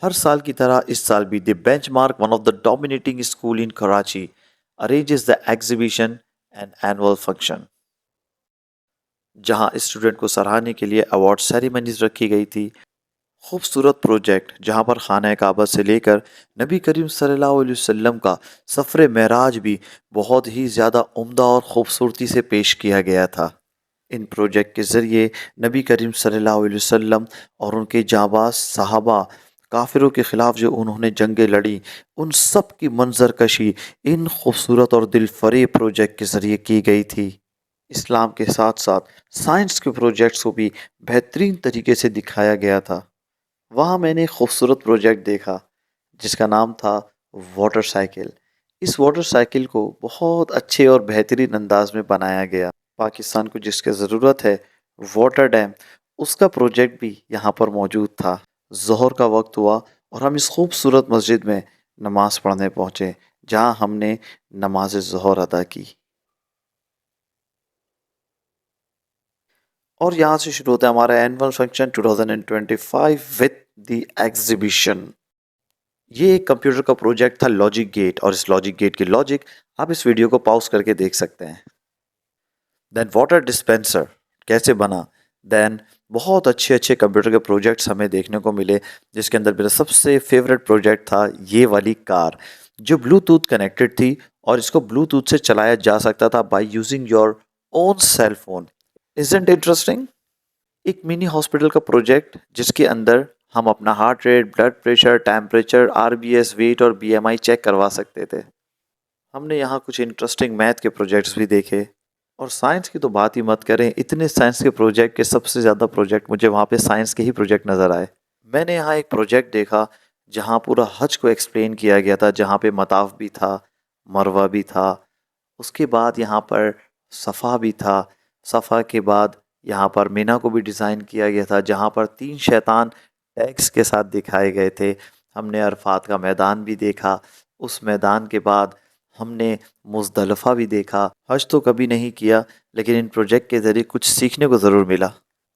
हर साल की तरह इस साल भी the benchmark, one of the dominating school in Karachi, arranges the exhibition and annual function, जहां स्टूडेंट को सराहने के लिए अवार्ड सेरेमनीज रखी गई थी। खूबसूरत प्रोजेक्ट जहां पर खाना काबा से लेकर नबी करीम सल्लल्लाहु अलैहि वसल्लम का सफ़र मेराज भी बहुत ही ज़्यादा उम्दा और ख़ूबसूरती से पेश किया गया था। इन प्रोजेक्ट के ज़रिए नबी करीम सल्लल्लाहु अलैहि वसल्लम और उनके जाबाज सहाबा, काफिरों के ख़िलाफ़ जो उन्होंने जंगें लड़ी, उन सब की मंजर कशी इन खूबसूरत और दिलफरेब प्रोजेक्ट के ज़रिए की गई थी। इस्लाम के साथ साथ साइंस के प्रोजेक्ट्स को भी बेहतरीन तरीके से दिखाया गया था। वहाँ मैंने एक खूबसूरत प्रोजेक्ट देखा जिसका नाम था वाटर साइकिल। इस वाटर साइकिल को बहुत अच्छे और बेहतरीन अंदाज में बनाया गया। पाकिस्तान को जिसकी ज़रूरत है वाटर डैम, उसका प्रोजेक्ट भी यहाँ पर मौजूद था। ज़ोहर का वक्त हुआ और हम इस खूबसूरत मस्जिद में नमाज़ पढ़ने पहुँचे, जहाँ हमने नमाज ज़ोहर अदा की। और यहाँ से शुरू होता है हमारा annual function 2025 with the exhibition. ये एक कंप्यूटर का प्रोजेक्ट था लॉजिक गेट, और इस लॉजिक गेट की लॉजिक आप इस वीडियो को पॉज करके देख सकते हैं। देन वाटर डिस्पेंसर कैसे बना। देन बहुत अच्छे अच्छे कंप्यूटर के प्रोजेक्ट्स हमें देखने को मिले, जिसके अंदर मेरा सबसे फेवरेट प्रोजेक्ट था ये वाली कार जो ब्लूटूथ कनेक्टेड थी और इसको ब्लूटूथ से चलाया जा सकता था by using your own cell phone. Isn't interesting. एक मिनी हॉस्पिटल का प्रोजेक्ट जिसके अंदर हम अपना heart rate, blood pressure, temperature, RBS, weight और बीएमआई चेक करवा सकते थे। हमने यहाँ कुछ इंटरेस्टिंग मैथ के प्रोजेक्ट्स भी देखे, और साइंस की तो बात ही मत करें। इतने साइंस के प्रोजेक्ट के सबसे ज़्यादा प्रोजेक्ट मुझे वहाँ पे साइंस के ही प्रोजेक्ट नज़र आए। मैंने यहाँ एक प्रोजेक्ट देखा जहाँ पूरा हज को एक्सप्लेन किया गया था, जहाँ पे मताफ भी था, मरवा भी था, उसके बाद यहाँ पर सफ़ा भी था, सफ़ा के बाद यहाँ पर मीना को भी डिज़ाइन किया गया था, जहाँ पर 3 शैतान टैग्स के साथ दिखाए गए थे। हमने अरफात का मैदान भी देखा। उस मैदान के बाद हमने मुज़दलिफ़ा भी देखा। हज तो कभी नहीं किया, लेकिन इन प्रोजेक्ट के ज़रिए कुछ सीखने को ज़रूर मिला।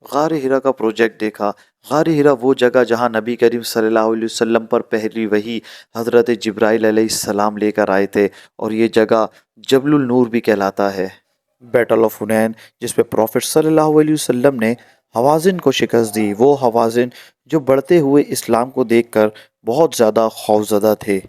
गार हिरा का प्रोजेक्ट देखा। गार हिरा वो जगह जहाँ नबी करीम सल्लल्लाहु अलैहि वसल्लम पर पहली वही हज़रत जिब्राइल अलैहिस्सलाम लेकर आए थे, और ये जगह जबलुल नूर भी कहलाता है। बैटल ऑफ हुनैन, जिस पे प्रॉफिट सल्लल्लाहु अलैहि वसल्लम ने हवाज़िन को शिकस्त दी, वो हवाज़िन जो बढ़ते हुए इस्लाम को देखकर बहुत ज़्यादा खौफज़दा थे।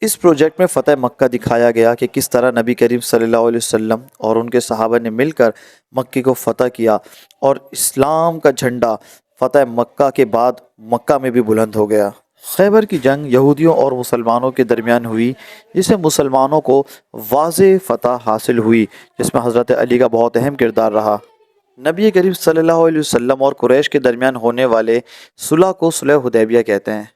इस प्रोजेक्ट में फ़तेह मक्का दिखाया गया कि किस तरह नबी करीम सल्लल्लाहु अलैहि वसल्लम और उनके सहाबा ने मिलकर मक्के को फ़तह किया, और इस्लाम का झंडा फ़तेह मक्का के बाद मक्का में भी बुलंद हो गया। खैबर की जंग यहूदियों और मुसलमानों के दरमियान हुई, जिससे मुसलमानों को वाज़ेह फ़तह हासिल हुई, जिसमें हज़रत अली का बहुत अहम किरदार रहा। नबी करीम सल्लल्लाहु अलैहि वसल्लम और कुरैश के दरमियान होने वाले सुलह को सुलह हुदैबिया कहते हैं।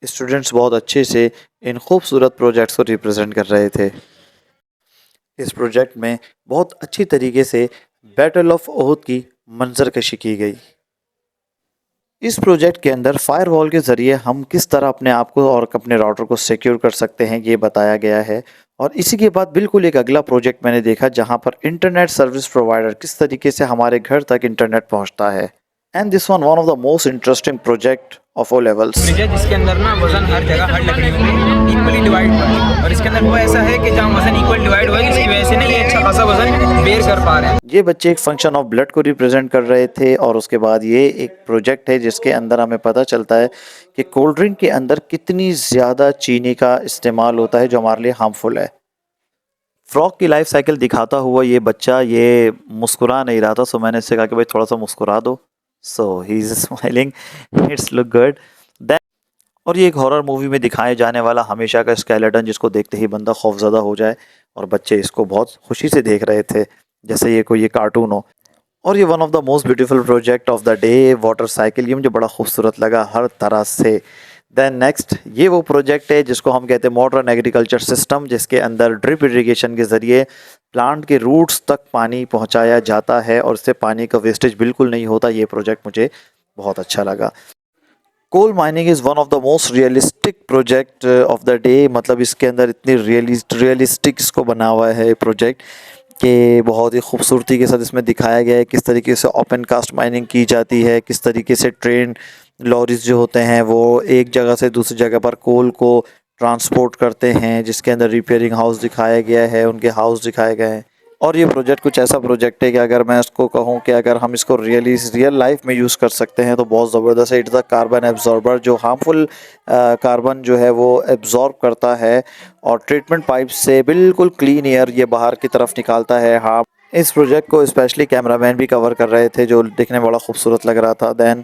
स्टूडेंट्स बहुत अच्छे से इन खूबसूरत प्रोजेक्ट्स को रिप्रेजेंट कर रहे थे। इस प्रोजेक्ट में बहुत अच्छी तरीके से बैटल ऑफ ओहद की मंजरकशी की गई। इस प्रोजेक्ट के अंदर फायरवॉल के ज़रिए हम किस तरह अपने आप को और अपने राउटर को सिक्योर कर सकते हैं, ये बताया गया है। और इसी के बाद बिल्कुल एक अगला प्रोजेक्ट मैंने देखा जहां पर इंटरनेट सर्विस प्रोवाइडर किस तरीके से हमारे घर तक इंटरनेट पहुंचता है। And this one of the most interesting project of all levels. Fridge है जिसके अंदर ना वजन हर जगह हर लकड़ी में इक्वली डिवाइड हुआ है, और इसके अंदर वो ऐसा है कि जहाँ वजन इक्वल डिवाइड हुआ है, जिसकी वजह से ना ये अच्छा खासा वजन बेयर कर पा रहे हैं। ये बच्चे एक फंक्शन ऑफ ब्लड को रिप्रेजेंट कर रहे थे, और उसके बाद ये एक प्रोजेक्ट है जिसके अंदर हमें पता चलता है कि कोल्ड ड्रिंक के अंदर कितनी ज़्यादा चीनी का इस्तेमाल होता है जो हमारे लिए हार्मफुल है। फ्रॉक की लाइफ साइकिल दिखाता हुआ ये बच्चा ये मुस्कुरा नहीं रहा था, सो मैंने इससे कहा कि भाई थोड़ा सा मुस्कुरा दो। So he is smiling, it's look good. Then, और ये एक हॉरर मूवी में दिखाए जाने वाला हमेशा का स्केलेटन जिसको देखते ही बंदा खौफजदा हो जाए, और बच्चे इसको बहुत खुशी से देख रहे थे जैसे ये कोई ये कार्टून हो। और ये one of the most beautiful project of the day, water cycle, ये मुझे बड़ा खूबसूरत लगा हर तरह से। देन नेक्स्ट, ये वो प्रोजेक्ट है जिसको हम कहते हैं मॉडर्न एग्रीकल्चर सिस्टम, जिसके अंदर ड्रिप इरिगेशन के ज़रिए प्लांट के रूट्स तक पानी पहुंचाया जाता है, और इससे पानी का वेस्टेज बिल्कुल नहीं होता। ये प्रोजेक्ट मुझे बहुत अच्छा लगा। Coal mining is one of the most realistic project of the day, मतलब इसके अंदर इतनी रियलिस्टिक इसको बना हुआ है प्रोजेक्ट कि बहुत ही खूबसूरती के साथ इसमें दिखाया गया है किस तरीके से ओपन कास्ट माइनिंग की जाती है, किस तरीके से ट्रेन लॉरीज जो होते हैं वो एक जगह से दूसरी जगह पर कोल को ट्रांसपोर्ट करते हैं, जिसके अंदर रिपेयरिंग हाउस दिखाया गया है, उनके हाउस दिखाए गए हैं। और ये प्रोजेक्ट कुछ ऐसा प्रोजेक्ट है कि अगर मैं इसको कहूँ कि अगर हम इसको रियल लाइफ में यूज़ कर सकते हैं तो बहुत ज़बरदस्त है। इट्स द कार्बन एब्जॉर्बर, जो हार्मफुल कार्बन जो है वो एब्जॉर्ब करता है और ट्रीटमेंट पाइप से बिल्कुल क्लीन एयर ये बाहर की तरफ निकालता है। हाँ, इस प्रोजेक्ट को स्पेशली कैमरामैन भी कवर कर रहे थे, जो दिखने में बड़ा खूबसूरत लग रहा था। दैन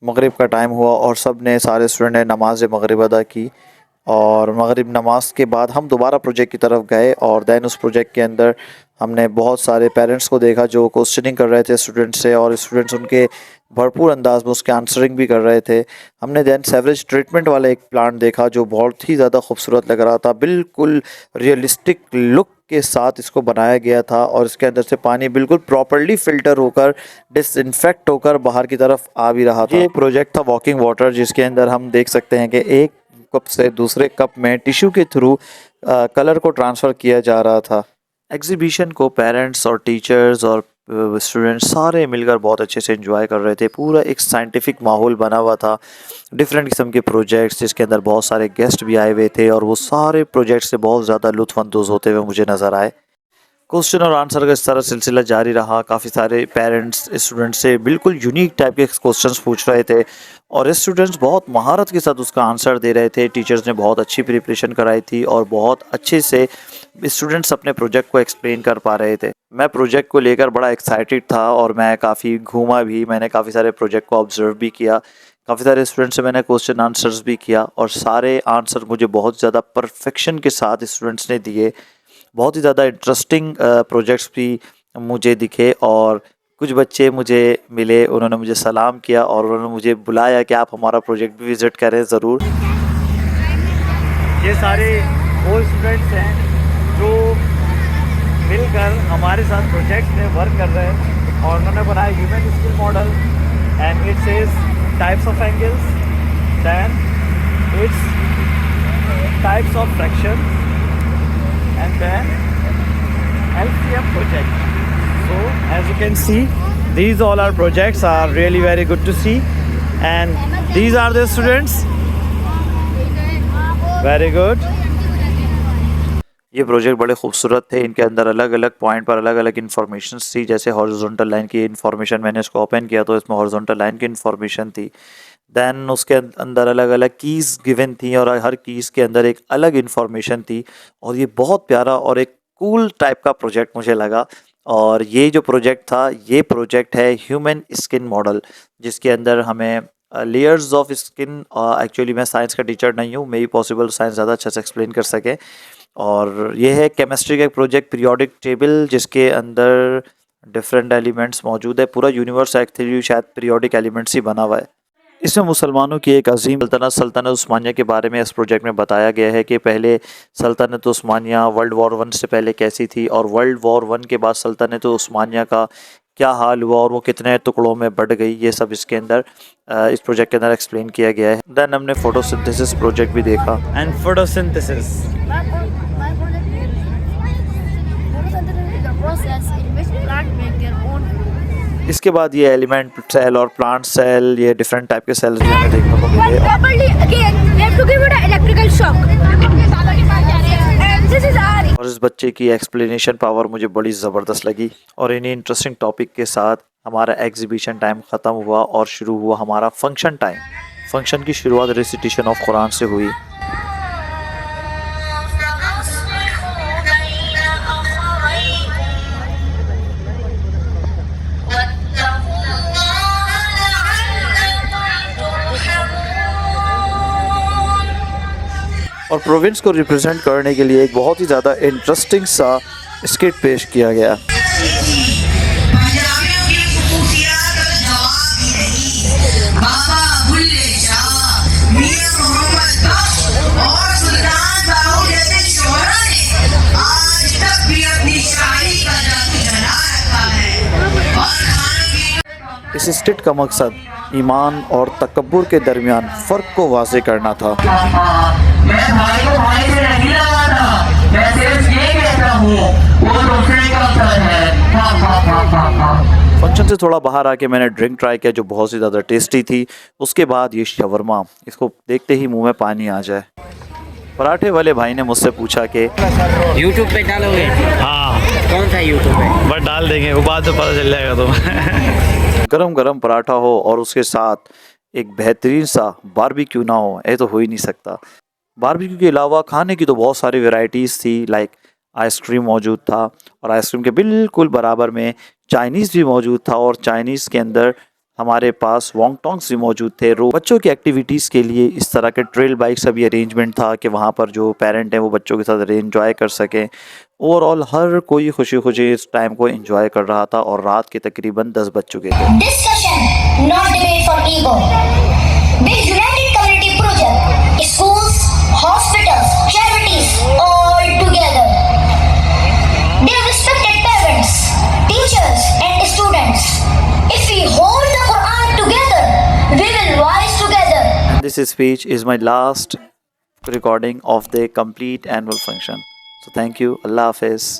मगरिब का टाइम हुआ और सारे स्टूडेंट ने नमाज मगरिब अदा की, और मगरिब नमाज के बाद हम दोबारा प्रोजेक्ट की तरफ गए और दैन उस प्रोजेक्ट के अंदर हमने बहुत सारे पेरेंट्स को देखा जो क्वेश्चनिंग कर रहे थे स्टूडेंट्स से, और स्टूडेंट्स उनके भरपूर अंदाज में उसके आंसरिंग भी कर रहे थे। हमने दैन सेवरेज ट्रीटमेंट वाला एक प्लांट देखा जो बहुत ही ज़्यादा खूबसूरत लग रहा था, बिल्कुल रियलिस्टिक लुक के साथ इसको बनाया गया था, और इसके अंदर से पानी बिल्कुल प्रॉपर्ली फ़िल्टर होकर डिसइंफेक्ट होकर बाहर की तरफ आ भी रहा था। ये प्रोजेक्ट था वॉकिंग वाटर, जिसके अंदर हम देख सकते हैं कि एक कप से दूसरे कप में टिश्यू के थ्रू कलर को ट्रांसफ़र किया जा रहा था। एग्जीबिशन को पेरेंट्स और टीचर्स और स्टूडेंट्स सारे मिलकर बहुत अच्छे से एंजॉय कर रहे थे। पूरा एक साइंटिफिक माहौल बना हुआ था, डिफरेंट किस्म के प्रोजेक्ट्स, जिसके अंदर बहुत सारे गेस्ट भी आए हुए थे, और वो सारे प्रोजेक्ट से बहुत ज़्यादा लुत्फ़अंदोज़ होते हुए मुझे नज़र आए। क्वेश्चन और आंसर का इस तरह सिलसिला जारी रहा। काफ़ी सारे पेरेंट्स स्टूडेंट्स से बिल्कुल यूनिक टाइप के क्वेश्चंस पूछ रहे थे, और स्टूडेंट्स बहुत महारत के साथ उसका आंसर दे रहे थे। टीचर्स ने बहुत अच्छी प्रिपरेशन कराई थी और बहुत अच्छे से स्टूडेंट्स अपने प्रोजेक्ट को एक्सप्लेन कर पा रहे थे। मैं प्रोजेक्ट को लेकर बड़ा एक्साइटेड था और मैं काफ़ी घूमा भी, मैंने काफ़ी सारे प्रोजेक्ट को ऑब्जर्व भी किया, काफ़ी सारे स्टूडेंट्स से मैंने क्वेश्चन आंसर्स भी किया, और सारे आंसर मुझे बहुत ज़्यादा परफेक्शन के साथ स्टूडेंट्स ने दिए। बहुत ही ज़्यादा इंटरेस्टिंग प्रोजेक्ट्स भी मुझे दिखे, और कुछ बच्चे मुझे मिले, उन्होंने मुझे सलाम किया और उन्होंने मुझे बुलाया कि आप हमारा प्रोजेक्ट भी विज़िट करें ज़रूर। ये सारे वो स्टूडेंट्स हैं जो मिलकर हमारे साथ प्रोजेक्ट में वर्क कर रहे हैं, और उन्होंने बनाया human skill model, and it says types of angles, then it's types of fractions, and then LCM project. So as you can see, these all our projects are really very good to see, and these are the students. Very good. ये project बड़े खूबसूरत थे। इनके अंदर अलग अलग point पर अलग अलग इन्फॉर्मेशन थी। जैसे हॉरिजॉन्टल लाइन की इन्फॉर्मेशन, मैंने इसको ओपन किया तो इसमें हॉरिजॉन्टल लाइन की इन्फॉर्मेशन थी। दैन उसके अंदर अलग अलग कीज़ गिवन थी, और हर कीज़ के अंदर एक अलग इन्फॉर्मेशन थी, और ये बहुत प्यारा और एक कूल टाइप का प्रोजेक्ट मुझे लगा। और ये जो प्रोजेक्ट था, ये प्रोजेक्ट है ह्यूमन स्किन मॉडल, जिसके अंदर हमें लेयर्स ऑफ स्किन, एक्चुअली मैं साइंस का टीचर नहीं हूँ, मे भी पॉसिबल साइंस ज़्यादा अच्छे से एक्सप्लेन कर सके। और ये है केमिस्ट्री का एक प्रोजेक्ट, पीरियोडिक टेबल, जिसके अंदर डिफरेंट एलिमेंट्स मौजूद है। पूरा यूनिवर्स एक्चुअली शायद पीरियोडिक एलिमेंट्स ही बना हुआ है। इसमें मुसलमानों की एक अजीम सल्तनत उस्मानिया के बारे में इस प्रोजेक्ट में बताया गया है कि पहले सल्तनत उस्मानिया वर्ल्ड वॉर 1 से पहले कैसी थी, और वर्ल्ड वॉर 1 के बाद सल्तनत उस्मानिया का क्या हाल हुआ और वो कितने टुकड़ों में बढ़ गई। ये सब इसके अंदर इस प्रोजेक्ट के अंदर एक्सप्लेन किया गया है। देन हमने फोटोसिंथेसिस प्रोजेक्ट भी देखा। एंड फोटोसिंथेसिस इसके बाद ये एलिमेंट सेल और प्लांट सेल, ये डिफरेंट टाइप के सेल्स भी हमें देखने को मिले। और इस बच्चे की एक्सप्लेनेशन पावर मुझे बड़ी ज़बरदस्त लगी। और इन्हीं इंटरेस्टिंग टॉपिक के साथ हमारा एग्जीबिशन टाइम ख़त्म हुआ और शुरू हुआ हमारा फंक्शन टाइम। फंक्शन की शुरुआत रेसिटेशन ऑफ कुरान से हुई। और प्रोविंस को रिप्रेजेंट करने के लिए एक बहुत ही ज़्यादा इंटरेस्टिंग सा स्किट पेश किया गया। इस स्किट का मकसद ईमान और तकब्बुर के दरमियान फ़र्क को वाज़ेह करना था। मैं भाई को भाई से नहीं लगाता, मैं सिर्फ ये कहता हूँ वो दूसरे का फंक्शन से थोड़ा बाहर आके मैंने ड्रिंक ट्राई किया जो बहुत ही ज़्यादा टेस्टी थी। उसके बाद ये शवरमा, इसको देखते ही मुंह में पानी आ जाए। पराठे वाले भाई ने मुझसे पूछा कि यूट्यूब पे डालोगे? हाँ कौन सा यूट्यूब पे? बट डाल देंगे, वो बाद में पता चल जाएगा तो। गरम गरम पराठा हो और उसके साथ एक बेहतरीन सा बारबेक्यू ना हो, ये तो हो ही नहीं सकता। बारबेक्यू के अलावा खाने की तो बहुत सारी वैरायटीज़ थी, लाइक आइसक्रीम मौजूद था और आइसक्रीम के बिल्कुल बराबर में चाइनीज़ भी मौजूद था और चाइनीज़ के अंदर हमारे पास वॉन्गटॉन्ग्स भी मौजूद थे। बच्चों की एक्टिविटीज़ के लिए इस तरह के ट्रेल बाइक्स का भी अरेंजमेंट था कि वहाँ पर जो पेरेंट हैं वो बच्चों के साथ एंजॉय कर सकें। ओवरऑल हर कोई खुशी खुशी इस टाइम को एंजॉय कर रहा था और रात के तकरीबन 10 बज चुके थे। Discussion, not debate for ego. Build united community project. Schools, hospitals, charities, all together. They have respected parents, teachers, and students. If we hold the Quran together, we will rise together. This speech is my last recording of the complete annual function. So thank you. Allah Hafiz.